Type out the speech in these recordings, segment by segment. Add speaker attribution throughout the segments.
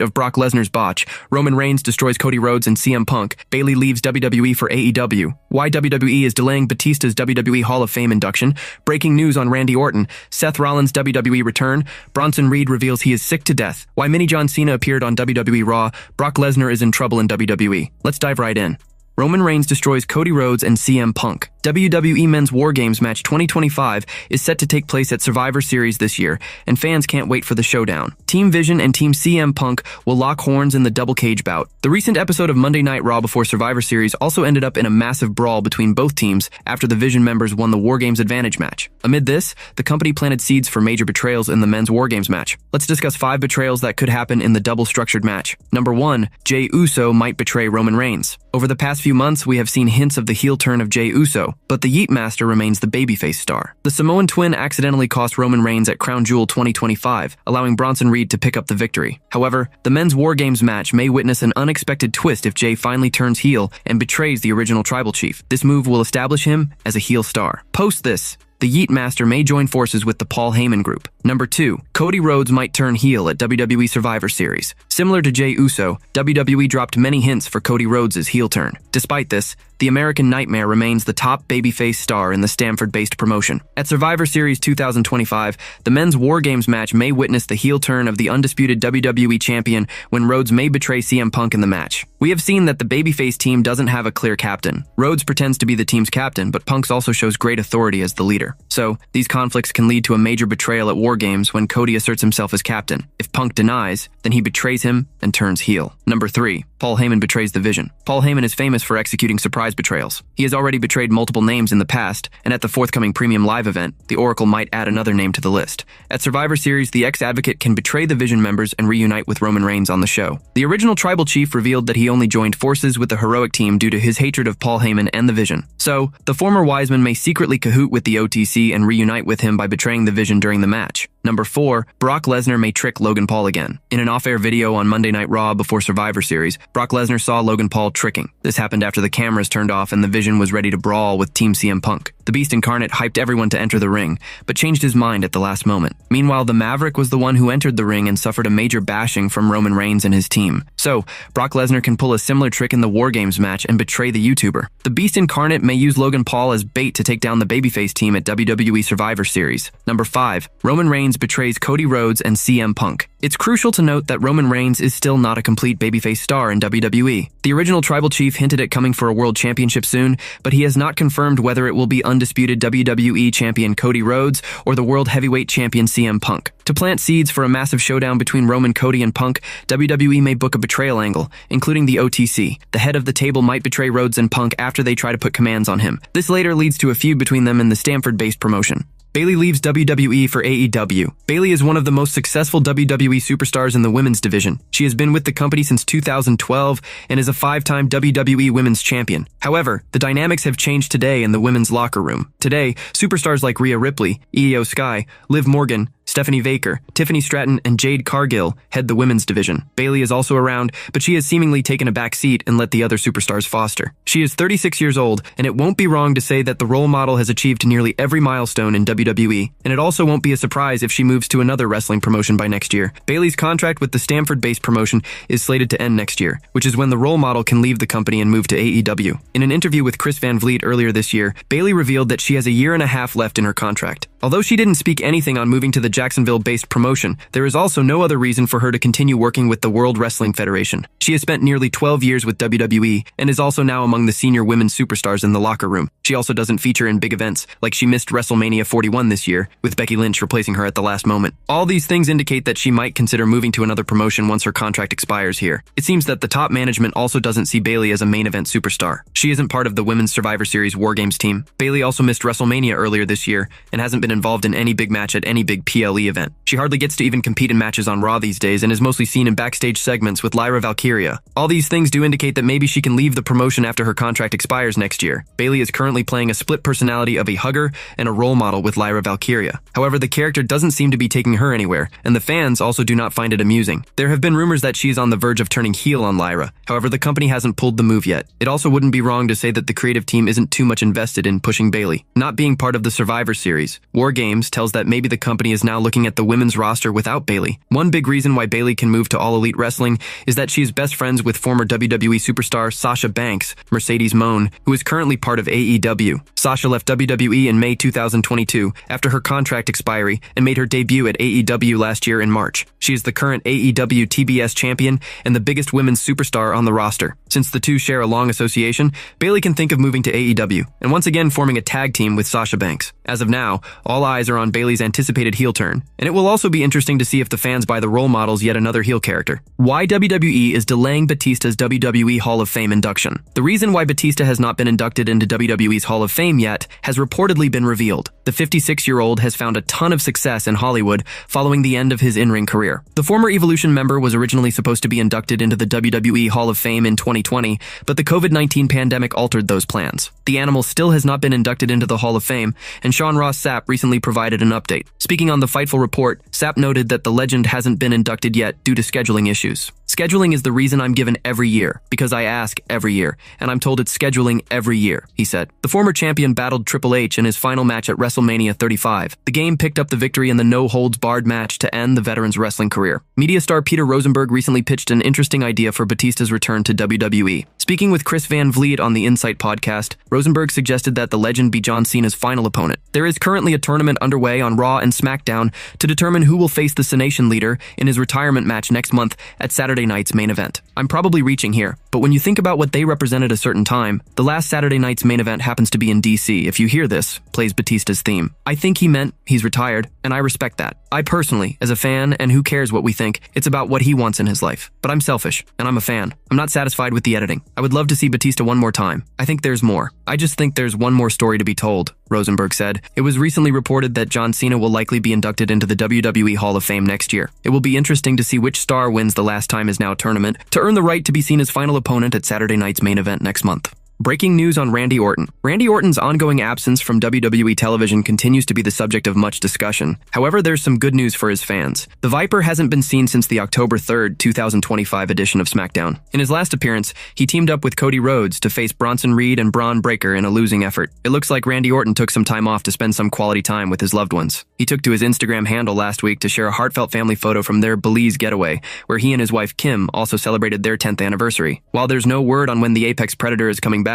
Speaker 1: of Brock Lesnar'S botch, Roman Reigns destroys Cody Rhodes and CM Punk, Bayley leaves WWE for AEW, why WWE is delaying Batista's WWE Hall of Fame induction, breaking news on Randy Orton, Seth Rollins' WWE return, Bronson Reed reveals he is sick to death, why Mini John Cena appeared on WWE Raw, Brock Lesnar is in trouble in WWE. Let's dive right in. Roman Reigns destroys Cody Rhodes and CM Punk. WWE Men's War Games Match 2025 is set to take place at Survivor Series this year, and fans can't wait for the showdown. Team Vision and Team CM Punk will lock horns in the double cage bout. The recent episode of Monday Night Raw before Survivor Series also ended up in a massive brawl between both teams after the Vision members won the War Games Advantage match. Amid this, the company planted seeds for major betrayals in the Men's War Games match. Let's discuss 5 betrayals that could happen in the double-structured match. Number 1, Jey Uso might betray Roman Reigns. Over the past few months, we have seen hints of the heel turn of Jey Uso, but the Yeet Master remains the babyface star. The Samoan twin accidentally cost Roman Reigns at Crown Jewel 2025, allowing Bronson Reed to pick up the victory. However, the Men's War Games match may witness an unexpected twist if Jey finally turns heel and betrays the original tribal chief. This move will establish him as a heel star. Post this, the Yeet Master may join forces with the Paul Heyman group. Number 2, Cody Rhodes might turn heel at WWE Survivor Series. Similar to Jey Uso, WWE dropped many hints for Cody Rhodes' heel turn. Despite this, the American Nightmare remains the top babyface star in the Stamford-based promotion. At Survivor Series 2025, the Men's War Games match may witness the heel turn of the undisputed WWE champion when Rhodes may betray CM Punk in the match. We have seen that the babyface team doesn't have a clear captain. Rhodes pretends to be the team's captain, but Punk also shows great authority as the leader. So, these conflicts can lead to a major betrayal at War Games when Cody asserts himself as captain. If Punk denies, then he betrays him and turns heel. Number 3, Paul Heyman betrays the Vision. Paul Heyman is famous for executing surprise betrayals. He has already betrayed multiple names in the past, and at the forthcoming Premium Live event, the Oracle might add another name to the list. At Survivor Series, the ex-Advocate can betray the Vision members and reunite with Roman Reigns on the show. The original tribal chief revealed that he only joined forces with the heroic team due to his hatred of Paul Heyman and the Vision. So, the former Wiseman may secretly cahoot with the OTC and reunite with him by betraying the Vision during the match. Number 4, Brock Lesnar may trick Logan Paul again. In an off-air video on Monday Night Raw before Survivor Series, Brock Lesnar saw Logan Paul tricking. This happened after the cameras turned off and the Vision was ready to brawl with Team CM Punk. The Beast Incarnate hyped everyone to enter the ring, but changed his mind at the last moment. Meanwhile, the Maverick was the one who entered the ring and suffered a major bashing from Roman Reigns and his team. So, Brock Lesnar can pull a similar trick in the War Games match and betray the YouTuber. The Beast Incarnate may use Logan Paul as bait to take down the babyface team at WWE Survivor Series. Number 5, Roman Reigns betrays Cody Rhodes and CM Punk. It's crucial to note that Roman Reigns is still not a complete babyface star in WWE. The original tribal chief hinted at coming for a world championship soon, but he has not confirmed whether it will be undisputed WWE champion Cody Rhodes or the world heavyweight champion CM Punk. To plant seeds for a massive showdown between Roman, Cody, and Punk, WWE may book a betrayal angle, including the OTC. The head of the table might betray Rhodes and Punk after they try to put commands on him. This later leads to a feud between them in the Stamford-based promotion. Bayley leaves WWE for AEW. Bayley is one of the most successful WWE superstars in the women's division. She has been with the company since 2012 and is a 5-time WWE Women's Champion. However, the dynamics have changed today in the women's locker room. Today, superstars like Rhea Ripley, Io Sky, Liv Morgan, Stephanie Baker, Tiffany Stratton, and Jade Cargill head the women's division. Bayley is also around, but she has seemingly taken a back seat and let the other superstars foster. She is 36 years old, and it won't be wrong to say that the role model has achieved nearly every milestone in WWE, and it also won't be a surprise if she moves to another wrestling promotion by next year. Bayley's contract with the Stamford-based promotion is slated to end next year, which is when the role model can leave the company and move to AEW. In an interview with Chris Van Vliet earlier this year, Bayley revealed that she has a year and a half left in her contract. Although she didn't speak anything on moving to the Jacksonville-based promotion, there is also no other reason for her to continue working with the World Wrestling Federation. She has spent nearly 12 years with WWE and is also now among the senior women superstars in the locker room. She also doesn't feature in big events, like she missed WrestleMania 41 this year, with Becky Lynch replacing her at the last moment. All these things indicate that she might consider moving to another promotion once her contract expires here. It seems that the top management also doesn't see Bayley as a main event superstar. She isn't part of the Women's Survivor Series War Games team. Bayley also missed WrestleMania earlier this year and hasn't been involved in any big match at any big PLE event. She hardly gets to even compete in matches on Raw these days and is mostly seen in backstage segments with Lyra Valkyria. All these things do indicate that maybe she can leave the promotion after her contract expires next year. Bayley is currently playing a split personality of a hugger and a role model with Lyra Valkyria. However, the character doesn't seem to be taking her anywhere, and the fans also do not find it amusing. There have been rumors that she is on the verge of turning heel on Lyra. However, the company hasn't pulled the move yet. It also wouldn't be wrong to say that the creative team isn't too much invested in pushing Bayley. Not being part of the Survivor Series, War War Games tells that maybe the company is now looking at the women's roster without Bayley. One big reason why Bayley can move to All Elite Wrestling is that she is best friends with former WWE superstar Sasha Banks, Mercedes Moné, who is currently part of AEW. Sasha left WWE in May 2022 after her contract expiry and made her debut at AEW last year in March. She is the current AEW TBS champion and the biggest women's superstar on the roster. Since the two share a long association, Bayley can think of moving to AEW and once again forming a tag team with Sasha Banks. As of now, all eyes are on Bayley's anticipated heel turn, and it will also be interesting to see if the fans buy the role model's yet another heel character. Why WWE is delaying Batista's WWE Hall of Fame induction. The reason why Batista has not been inducted into WWE's Hall of Fame yet has reportedly been revealed. The 56-year-old has found a ton of success in Hollywood following the end of his in-ring career. The former Evolution member was originally supposed to be inducted into the WWE Hall of Fame in 2020, but the COVID-19 pandemic altered those plans. The animal still has not been inducted into the Hall of Fame, and Sean Ross Sapp recently provided an update. Speaking on the Fightful report, Sapp noted that the legend hasn't been inducted yet due to scheduling issues. Scheduling is the reason I'm given every year, because I ask every year, and I'm told it's scheduling every year, he said. The former champion battled Triple H in his final match at WrestleMania 35. The game picked up the victory in the no-holds-barred match to end the veteran's wrestling career. Media star Peter Rosenberg recently pitched an interesting idea for Batista's return to WWE. Speaking with Chris Van Vliet on the Insight podcast, Rosenberg suggested that the legend be John Cena's final opponent. There is currently a tournament underway on Raw and SmackDown to determine who will face the Cenation leader in his retirement match next month at Saturday night's main event. I'm probably reaching here, but when you think about what they represent at a certain time, the last Saturday night's main event happens to be in DC. If you hear this, plays Batista's theme. I think he meant he's retired, and I respect that. I personally, as a fan, and who cares what we think, it's about what he wants in his life. But I'm selfish, and I'm a fan. I'm not satisfied with the editing. I would love to see Batista one more time. I think there's more. I just think there's one more story to be told, Rosenberg said. It was recently reported that John Cena will likely be inducted into the WWE Hall of Fame next year. It will be interesting to see which star wins the Last Time Is Now tournament to earn the right to be Cena's final opponent at Saturday night's main event next month. Breaking news on Randy Orton. Randy Orton's ongoing absence from WWE television continues to be the subject of much discussion. However, there's some good news for his fans. The Viper hasn't been seen since the October 3rd, 2025 edition of SmackDown. In his last appearance, he teamed up with Cody Rhodes to face Bronson Reed and Braun Breaker in a losing effort. It looks like Randy Orton took some time off to spend some quality time with his loved ones. He took to his Instagram handle last week to share a heartfelt family photo from their Belize getaway, where he and his wife Kim also celebrated their 10th anniversary. While there's no word on when the Apex Predator is coming back,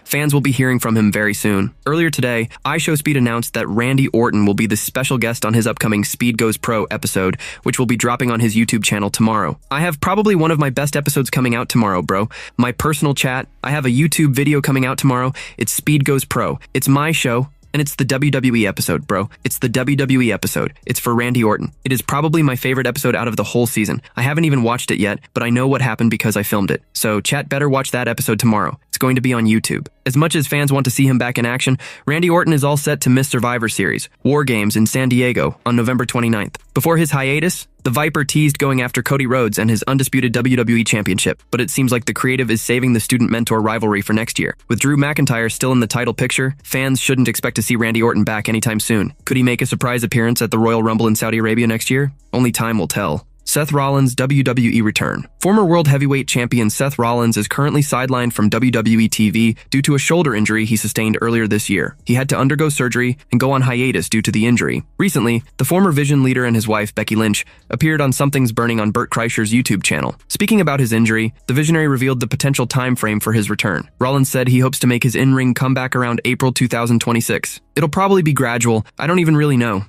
Speaker 1: fans will be hearing from him very soon. Earlier today, iShowSpeed announced that Randy Orton will be the special guest on his upcoming Speed Goes Pro episode, which will be dropping on his YouTube channel tomorrow. I have probably one of my best episodes coming out tomorrow, bro. My personal chat. I have a YouTube video coming out tomorrow. It's Speed Goes Pro. It's my show. And it's the WWE episode, bro. It's the WWE episode. It's for Randy Orton. It is probably my favorite episode out of the whole season. I haven't even watched it yet, but I know what happened because I filmed it. So chat better watch that episode tomorrow. It's going to be on YouTube. As much as fans want to see him back in action, Randy Orton is all set to miss Survivor Series, War Games in San Diego on November 29th. Before his hiatus, the Viper teased going after Cody Rhodes and his undisputed WWE Championship, but it seems like the creative is saving the student-mentor rivalry for next year. With Drew McIntyre still in the title picture, fans shouldn't expect to see Randy Orton back anytime soon. Could he make a surprise appearance at the Royal Rumble in Saudi Arabia next year? Only time will tell. Seth Rollins' WWE return. Former World Heavyweight Champion Seth Rollins is currently sidelined from WWE TV due to a shoulder injury he sustained earlier this year. He had to undergo surgery and go on hiatus due to the injury. Recently, the former Vision leader and his wife, Becky Lynch, appeared on Something's Burning on Bert Kreischer's YouTube channel. Speaking about his injury, the Visionary revealed the potential time frame for his return. Rollins said he hopes to make his in-ring comeback around April 2026. It'll probably be gradual. I don't even really know.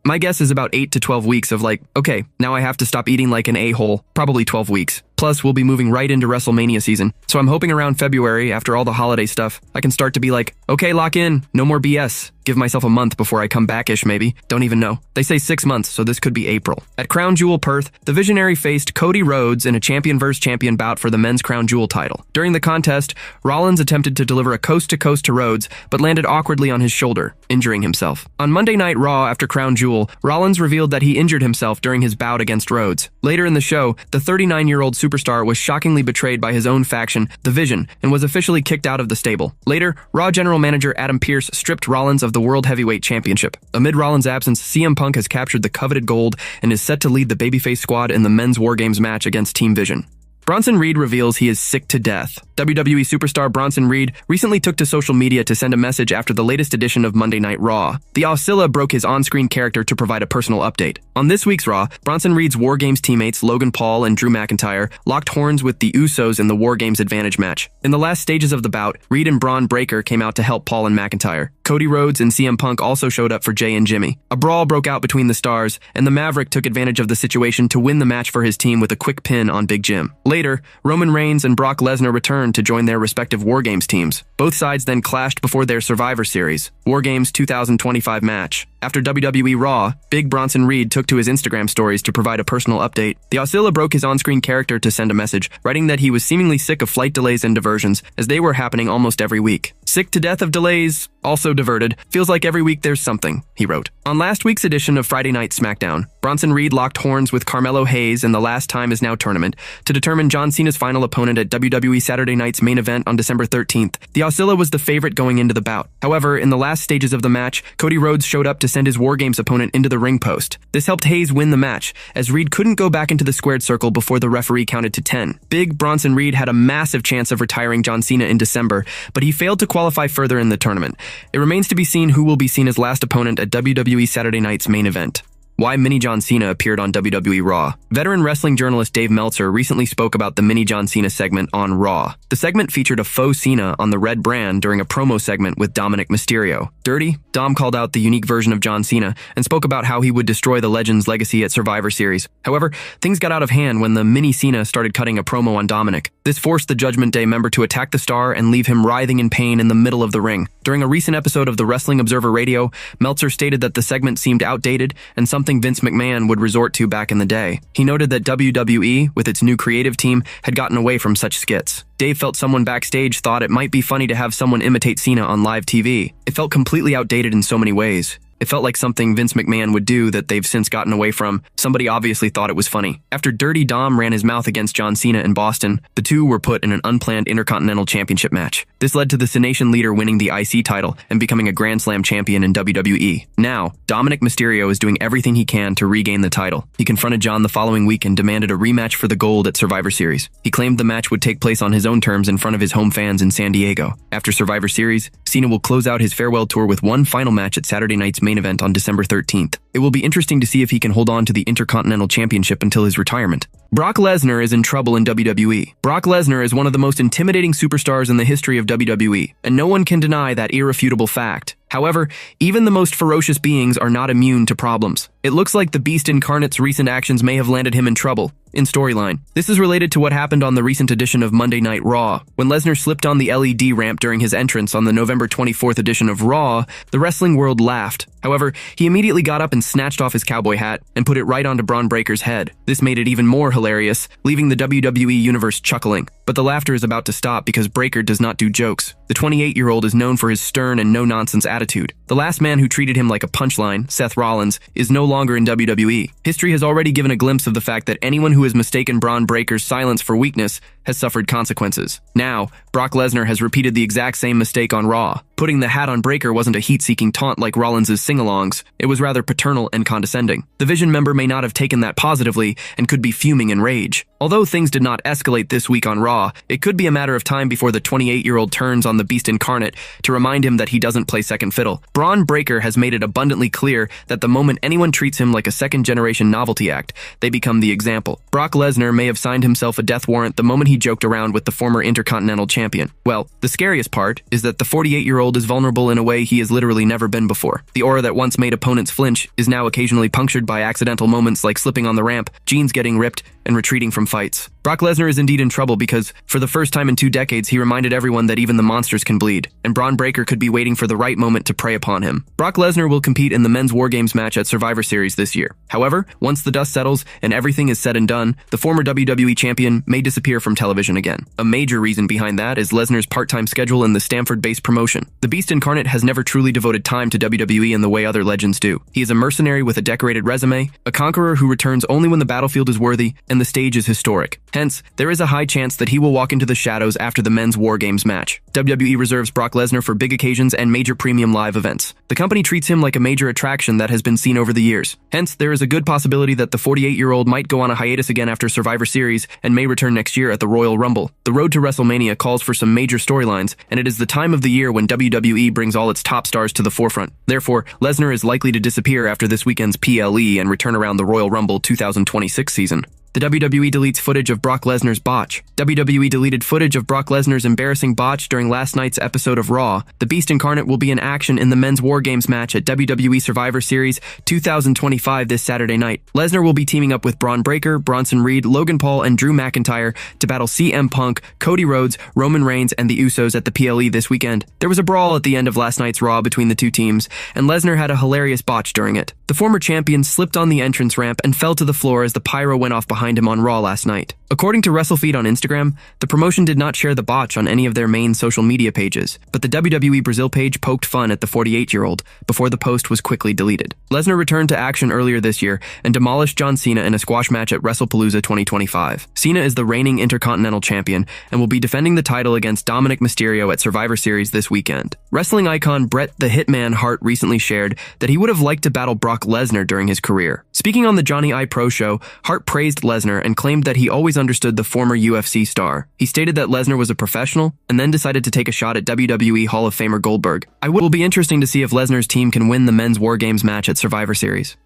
Speaker 1: My guess is about 8 to 12 weeks of like, okay, now I have to stop eating like an a-hole, probably 12 weeks. Plus, we'll be moving right into WrestleMania season. So I'm hoping around February, after all the holiday stuff, I can start to be like, okay, lock in, no more BS. Give myself a month before I come back-ish maybe. Don't even know. They say 6 months, so this could be April. At Crown Jewel Perth, the Visionary faced Cody Rhodes in a champion vs. champion bout for the men's Crown Jewel title. During the contest, Rollins attempted to deliver a coast-to-coast to Rhodes, but landed awkwardly on his shoulder, injuring himself. On Monday Night Raw after Crown Jewel, Rollins revealed that he injured himself during his bout against Rhodes. Later in the show, the 39-year-old superstar was shockingly betrayed by his own faction, The Vision, and was officially kicked out of the stable. Later, Raw general manager Adam Pearce stripped Rollins of the World Heavyweight Championship. Amid Rollins' absence, CM Punk has captured the coveted gold and is set to lead the babyface squad in the men's War Games match against Team Vision. Bronson Reed reveals he is sick to death. WWE superstar Bronson Reed recently took to social media to send a message after the latest edition of Monday Night Raw. The Oscilla broke his on-screen character to provide a personal update. On this week's Raw, Bronson Reed's War Games teammates Logan Paul and Drew McIntyre locked horns with the Usos in the War Games Advantage match. In the last stages of the bout, Reed and Braun Breaker came out to help Paul and McIntyre. Cody Rhodes and CM Punk also showed up for Jay and Jimmy. A brawl broke out between the stars, and the Maverick took advantage of the situation to win the match for his team with a quick pin on Big Jim. Later, Roman Reigns and Brock Lesnar returned to join their respective War Games teams. Both sides then clashed before their Survivor Series, War Games 2025 match. After WWE Raw, Big Bronson Reed took to his Instagram stories to provide a personal update. The Oscilla broke his on-screen character to send a message, writing that he was seemingly sick of flight delays and diversions, as they were happening almost every week. Sick to death of delays, also diverted. Feels like every week there's something, he wrote. On last week's edition of Friday Night SmackDown, Bronson Reed locked horns with Carmelo Hayes in the Last Time Is Now tournament to determine John Cena's final opponent at WWE Saturday Night's main event on December 13th. The Oscilla was the favorite going into the bout. However, in the last stages of the match, Cody Rhodes showed up to send his War Games opponent into the ring post. This helped Hayes win the match, as Reed couldn't go back into the squared circle before the referee counted to 10. Big Bronson Reed had a massive chance of retiring John Cena in December, but he failed to qualify further in the tournament. It remains to be seen who will be Cena's last opponent at WWE Saturday Night's main event. Why Mini John Cena appeared on WWE Raw. Veteran wrestling journalist Dave Meltzer recently spoke about the Mini John Cena segment on Raw. The segment featured a faux Cena on the red brand during a promo segment with Dominic Mysterio. Dirty, Dom called out the unique version of John Cena and spoke about how he would destroy the Legend's legacy at Survivor Series. However, things got out of hand when the Mini Cena started cutting a promo on Dominic. This forced the Judgment Day member to attack the star and leave him writhing in pain in the middle of the ring. During a recent episode of the Wrestling Observer Radio, Meltzer stated that the segment seemed outdated and something Vince McMahon would resort to back in the day. He noted that WWE, with its new creative team, had gotten away from such skits. Dave felt someone backstage thought it might be funny to have someone imitate Cena on live TV. It felt completely outdated in so many ways. It felt like something Vince McMahon would do that they've since gotten away from. Somebody obviously thought it was funny. After Dirty Dom ran his mouth against John Cena in Boston, the two were put in an unplanned Intercontinental Championship match. This led to the Cenation leader winning the IC title and becoming a Grand Slam champion in WWE. Now, Dominic Mysterio is doing everything he can to regain the title. He confronted John the following week and demanded a rematch for the gold at Survivor Series. He claimed the match would take place on his own terms in front of his home fans in San Diego. After Survivor Series, Cena will close out his farewell tour with one final match at Saturday Night's main event on December 13th. It will be interesting to see if he can hold on to the Intercontinental Championship until his retirement. Brock Lesnar is in trouble in WWE. Brock Lesnar is one of the most intimidating superstars in the history of WWE, and no one can deny that irrefutable fact. However, even the most ferocious beings are not immune to problems. It looks like the Beast Incarnate's recent actions may have landed him in trouble. In storyline, this is related to what happened on the recent edition of Monday Night Raw. When Lesnar slipped on the LED ramp during his entrance on the November 24th edition of Raw, the wrestling world laughed. However, he immediately got up and snatched off his cowboy hat and put it right onto Braun Breaker's head. This made it even more hilarious, leaving the WWE universe chuckling. But the laughter is about to stop because Breaker does not do jokes. The 28-year-old is known for his stern and no-nonsense attitude. The last man who treated him like a punchline, Seth Rollins, is no longer in WWE. History has already given a glimpse of the fact that anyone who has mistaken Braun Breaker's silence for weakness has suffered consequences. Now, Brock Lesnar has repeated the exact same mistake on Raw. Putting the hat on Breaker wasn't a heat-seeking taunt like Rollins' sing-alongs. It was rather paternal and condescending. The Vision member may not have taken that positively and could be fuming in rage. Although things did not escalate this week on Raw, it could be a matter of time before the 28-year-old turns on the Beast Incarnate to remind him that he doesn't play second fiddle. Braun Breaker has made it abundantly clear that the moment anyone treats him like a second-generation novelty act, they become the example. Brock Lesnar may have signed himself a death warrant the moment he joked around with the former Intercontinental Champion. Well, the scariest part is that the 48-year-old is vulnerable in a way he has literally never been before. The aura that once made opponents flinch is now occasionally punctured by accidental moments like slipping on the ramp, jeans getting ripped, and retreating from fights. Brock Lesnar is indeed in trouble because, for the first time in 2 decades, he reminded everyone that even the monsters can bleed, and Braun Breaker could be waiting for the right moment to prey upon him. Brock Lesnar will compete in the Men's War Games match at Survivor Series this year. However, once the dust settles and everything is said and done, the former WWE champion may disappear from television again. A major reason behind that is Lesnar's part-time schedule in the Stamford-based promotion. The Beast Incarnate has never truly devoted time to WWE in the way other legends do. He is a mercenary with a decorated resume, a conqueror who returns only when the battlefield is worthy, and and the stage is historic. Hence, there is a high chance that he will walk into the shadows after the men's War Games match. WWE reserves Brock Lesnar for big occasions and major premium live events. The company treats him like a major attraction that has been seen over the years. Hence, there is a good possibility that the 48-year-old might go on a hiatus again after Survivor Series and may return next year at the Royal Rumble. The road to WrestleMania calls for some major storylines, and it is the time of the year when WWE brings all its top stars to the forefront. Therefore, Lesnar is likely to disappear after this weekend's PLE and return around the Royal Rumble 2026 season. The WWE deletes footage of Brock Lesnar's botch. WWE deleted footage of Brock Lesnar's embarrassing botch during last night's episode of Raw. The Beast Incarnate will be in action in the men's War Games match at WWE Survivor Series 2025 this Saturday night. Lesnar will be teaming up with Braun Breaker, Bronson Reed, Logan Paul, and Drew McIntyre to battle CM Punk, Cody Rhodes, Roman Reigns, and the Usos at the PLE this weekend. There was a brawl at the end of last night's Raw between the two teams, and Lesnar had a hilarious botch during it. The former champion slipped on the entrance ramp and fell to the floor as the pyro went off behind him on Raw last night. According to WrestleFeed on Instagram, the promotion did not share the botch on any of their main social media pages, but the WWE Brazil page poked fun at the 48-year-old before the post was quickly deleted. Lesnar returned to action earlier this year and demolished John Cena in a squash match at WrestlePalooza 2025. Cena is the reigning Intercontinental Champion and will be defending the title against Dominic Mysterio at Survivor Series this weekend. Wrestling icon Bret the Hitman Hart recently shared that he would have liked to battle Brock Lesnar during his career. Speaking on the Johnny I Pro show, Hart praised Lesnar and claimed that he always understood the former UFC star. He stated that Lesnar was a professional and then decided to take a shot at WWE Hall of Famer Goldberg. It will be interesting to see if Lesnar's team can win the men's War Games match at Survivor Series.